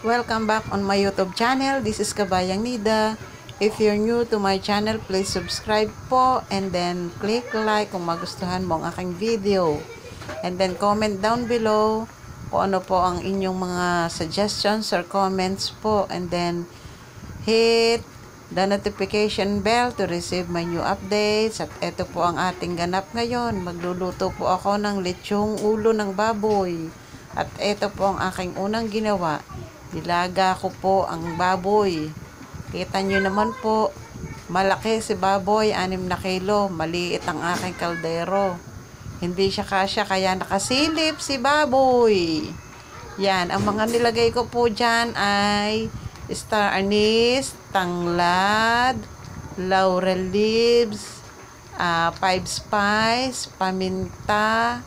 Welcome back on my YouTube channel. This is Kabayang Nida. If you're new to my channel, please subscribe po and then click like kung magustuhan mo ang aking video. And then comment down below kung ano po ang inyong mga suggestions or comments po. And then hit the notification bell to receive my new updates. At ito po ang ating ganap ngayon. Magluluto po ako ng lechong ulo ng baboy. At ito po ang aking unang ginawa. Nilaga ko po ang baboy. Kita nyo naman po, malaki si baboy, 6 na kilo. Maliit ang aking kaldero. Hindi siya kasya, kaya nakasilip si baboy. Yan, ang mga nilagay ko po dyan ay star anise, tanglad, laurel leaves, 5 spice, paminta,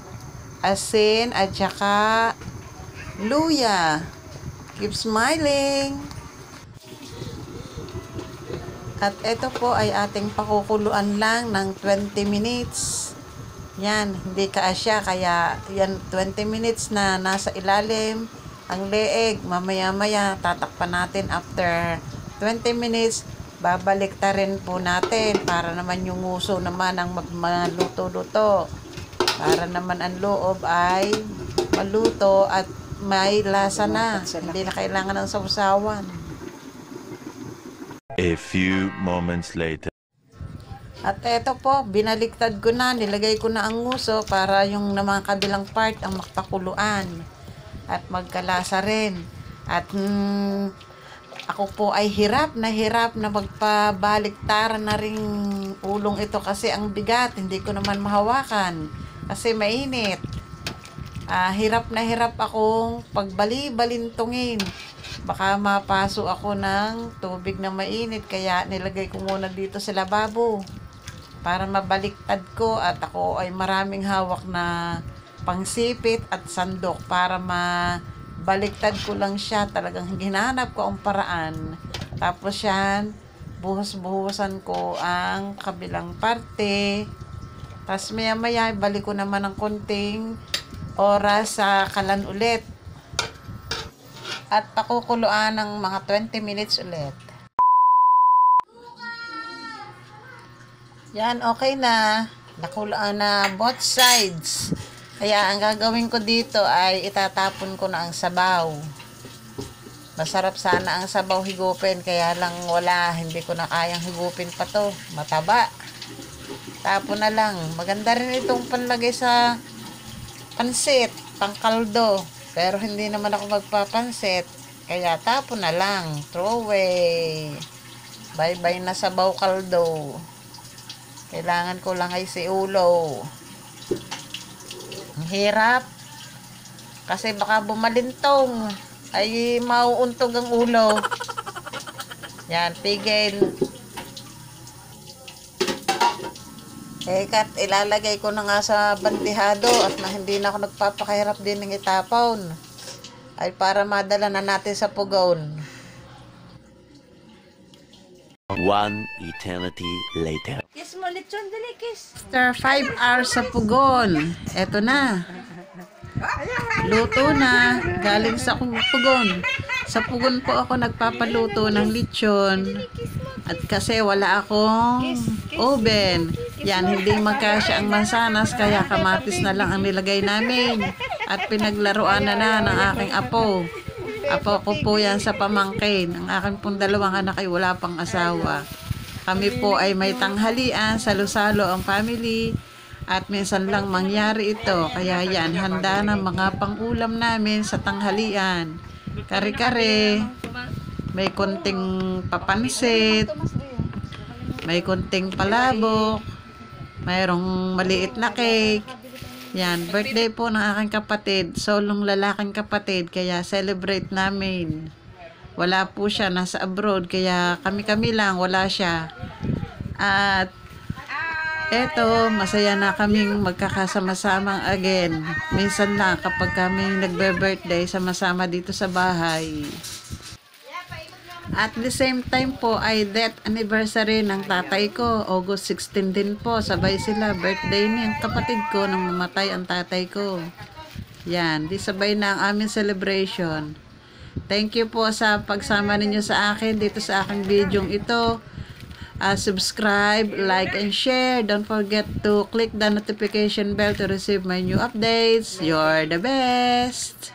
asin, at saka luya. Keep smiling. At ito po ay ating pakukuluan lang ng 20 minutes. Yan, hindi kaasya, kaya yan 20 minutes na nasa ilalim ang leeg. Mamaya-maya tatakpan natin after 20 minutes. Babalik ta rin po natin para naman yung nguso naman ang maluto-luto. Para naman ang loob ay maluto at may lasa na. Hindi na kailangan ng sausawan. A few moments later. At eto po, binaliktad ko na, nilagay ko na ang nguso para yung naman kabilang part ang makapakuluan at magkalasa rin. At ako po ay hirap na magpabaliktaran na ring ulong ito kasi ang bigat, hindi ko naman mahawakan kasi mainit. Hirap na hirap akong pagbali-balintungin. Baka mapaso ako ng tubig na mainit, kaya nilagay ko muna dito sa lababo para mabaliktad ko, at ako ay maraming hawak na pangsipit at sandok para mabaliktad ko lang siya. Talagang hinanap ko ang paraan. Tapos yan, buhos-buhusan ko ang kabilang parte. Tapos maya-maya balik ko naman ng konting oras sa kalan ulit. At pakukuluan ng mga 20 minutes ulit. Yan, okay na. Nakuluan na both sides. Kaya ang gagawin ko dito ay itatapon ko na ang sabaw. Masarap sana ang sabaw higupin, kaya lang wala. Hindi ko na kayang higupin pa to. Mataba. Tapon na lang. Maganda rin itong panlagay sa pansit, pangkaldo. Pero hindi naman ako magpapansit. Kaya tapon na lang. Throw away. Bye-bye na sabaw kaldo. Kailangan ko lang ay si ulo. Ang hirap. Kasi baka bumalintong. Ay mauuntog ang ulo. Yan, pigil. Kat ilalagay ko na nga sa bandihado at na hindi na ako nagpapakahirap din ng itapon. Ay para madala na natin sa pugon. One eternity later. Kiss mo, lechon, dali, kiss. After 5 hours sa pugon, eto na. Luto na. Galing sa pugon. Sa pugon po ako nagpapaluto ng lechon. At kasi wala akong oven. Yan, hindi magkasya ang mansanas, kaya kamatis na lang ang nilagay namin. At pinaglaruan na ng aking apo. Apo ko po yan sa pamangkin. Ang aking pong 2 anak ay wala pang asawa. Kami po ay may tanghalian, salo-salo ang family. At minsan lang mangyari ito. Kaya yan, handa ng mga pangulam namin sa tanghalian. Kare-kare. May konting papansit. May konting palabok. Mayroong maliit na cake. Yan, birthday po ng aking kapatid. Solong lalaking kapatid. Kaya celebrate namin. Wala po siya, nasa abroad. Kaya kami-kami lang, wala siya. At eto, masaya na kaming magkakasama-samang again. Minsan lang kapag kami nagbe-birthday, sama-sama dito sa bahay. At the same time po ay death anniversary ng tatay ko. August 16 din po. Sabay sila. Birthday ng kapatid ko nang mamatay ang tatay ko. Yan. Di sabay na ang aming celebration. Thank you po sa pagsama ninyo sa akin dito sa aking video ito. Subscribe, like, and share. Don't forget to click the notification bell to receive my new updates. You're the best!